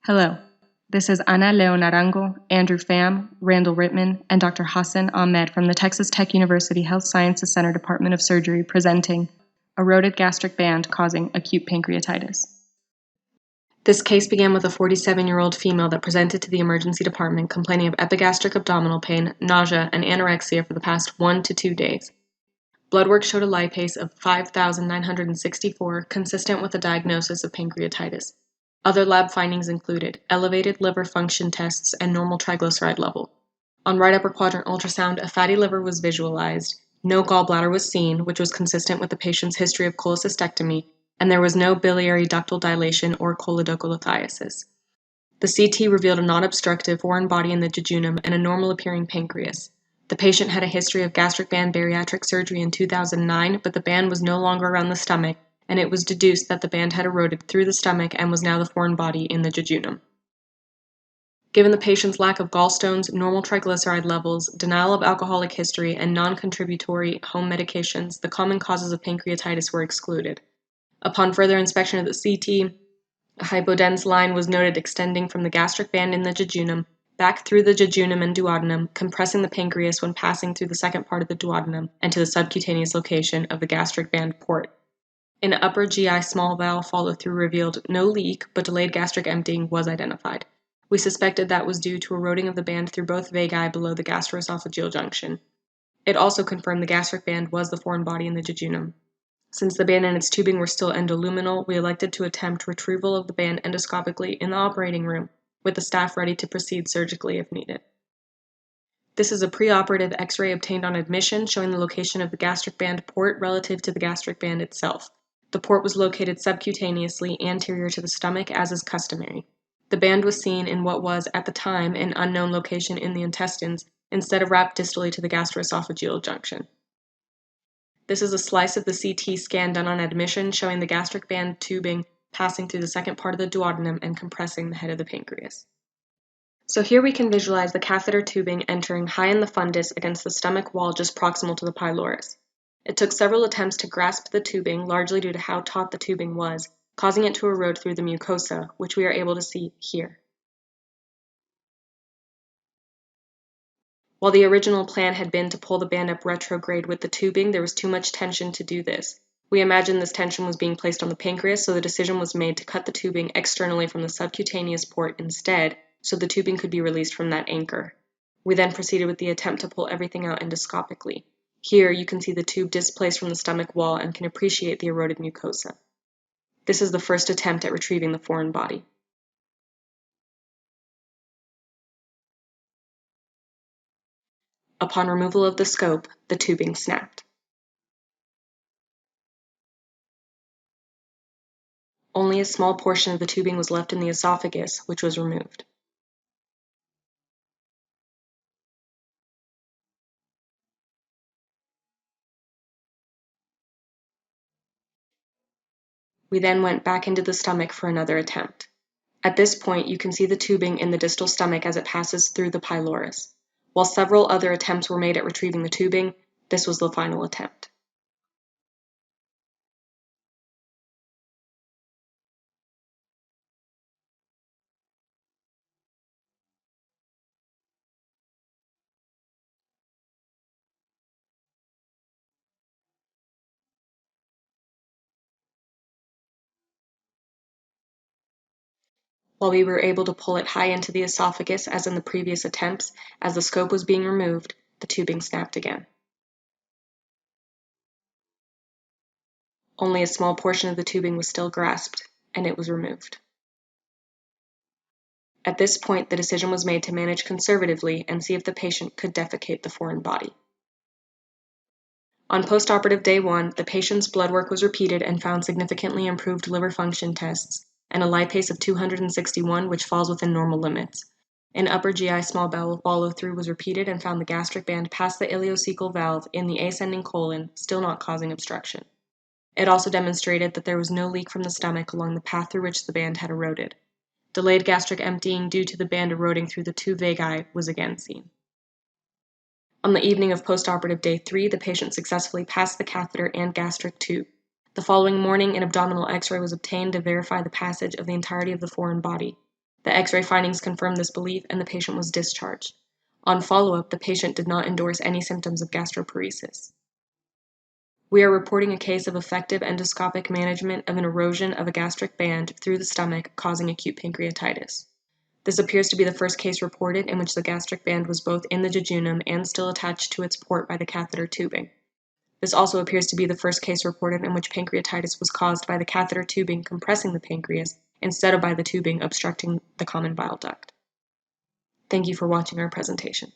Hello, this is Ana Leon-Arango, Andrew Pham, Randall Rittman, and Dr. Hassan Ahmed from the Texas Tech University Health Sciences Center Department of Surgery presenting Eroded Gastric Band Causing Acute Pancreatitis. This case began with a 47-year-old female that presented to the emergency department complaining of epigastric abdominal pain, nausea, and anorexia for the past 1 to 2 days. Blood work showed a lipase of 5,964, consistent with a diagnosis of pancreatitis. Other lab findings included elevated liver function tests and normal triglyceride level. On right upper quadrant ultrasound, a fatty liver was visualized, no gallbladder was seen, which was consistent with the patient's history of cholecystectomy, and there was no biliary ductal dilation or choledocholithiasis. The CT revealed a non-obstructive foreign body in the jejunum and a normal-appearing pancreas. The patient had a history of gastric band bariatric surgery in 2009, but the band was no longer around the stomach, and it was deduced that the band had eroded through the stomach and was now the foreign body in the jejunum. Given the patient's lack of gallstones, normal triglyceride levels, denial of alcoholic history, and non-contributory home medications, the common causes of pancreatitis were excluded. Upon further inspection of the CT, a hypodense line was noted extending from the gastric band in the jejunum back through the jejunum and duodenum, compressing the pancreas when passing through the second part of the duodenum and to the subcutaneous location of the gastric band port. An upper GI small bowel follow-through revealed no leak, but delayed gastric emptying was identified. We suspected that was due to eroding of the band through both vagi below the gastroesophageal junction. It also confirmed the gastric band was the foreign body in the jejunum. Since the band and its tubing were still endoluminal, we elected to attempt retrieval of the band endoscopically in the operating room, with the staff ready to proceed surgically if needed. This is a preoperative X-ray obtained on admission showing the location of the gastric band port relative to the gastric band itself. The port was located subcutaneously anterior to the stomach, as is customary. The band was seen in what was, at the time, an unknown location in the intestines, instead of wrapped distally to the gastroesophageal junction. This is a slice of the CT scan done on admission showing the gastric band tubing passing through the second part of the duodenum and compressing the head of the pancreas. So here we can visualize the catheter tubing entering high in the fundus against the stomach wall just proximal to the pylorus. It took several attempts to grasp the tubing, largely due to how taut the tubing was, causing it to erode through the mucosa, which we are able to see here. While the original plan had been to pull the band up retrograde with the tubing, there was too much tension to do this. We imagined this tension was being placed on the pancreas, so the decision was made to cut the tubing externally from the subcutaneous port instead, so the tubing could be released from that anchor. We then proceeded with the attempt to pull everything out endoscopically. Here you can see the tube displaced from the stomach wall and can appreciate the eroded mucosa. This is the first attempt at retrieving the foreign body. Upon removal of the scope, the tubing snapped. Only a small portion of the tubing was left in the esophagus, which was removed. We then went back into the stomach for another attempt. At this point, you can see the tubing in the distal stomach as it passes through the pylorus. While several other attempts were made at retrieving the tubing, this was the final attempt. While we were able to pull it high into the esophagus as in the previous attempts, as the scope was being removed, the tubing snapped again. Only a small portion of the tubing was still grasped, and it was removed. At this point, the decision was made to manage conservatively and see if the patient could defecate the foreign body. On postoperative day 1, the patient's blood work was repeated and found significantly improved liver function tests and a lipase of 261, which falls within normal limits. An upper GI small bowel follow-through was repeated and found the gastric band past the ileocecal valve in the ascending colon, still not causing obstruction. It also demonstrated that there was no leak from the stomach along the path through which the band had eroded. Delayed gastric emptying due to the band eroding through the 2 vagi was again seen. On the evening of postoperative day 3, the patient successfully passed the catheter and gastric tube. The following morning, an abdominal X-ray was obtained to verify the passage of the entirety of the foreign body. The X-ray findings confirmed this belief and the patient was discharged. On follow-up, the patient did not endorse any symptoms of gastroparesis. We are reporting a case of effective endoscopic management of an erosion of a gastric band through the stomach causing acute pancreatitis. This appears to be the first case reported in which the gastric band was both in the jejunum and still attached to its port by the catheter tubing. This also appears to be the first case reported in which pancreatitis was caused by the catheter tubing compressing the pancreas instead of by the tubing obstructing the common bile duct. Thank you for watching our presentation.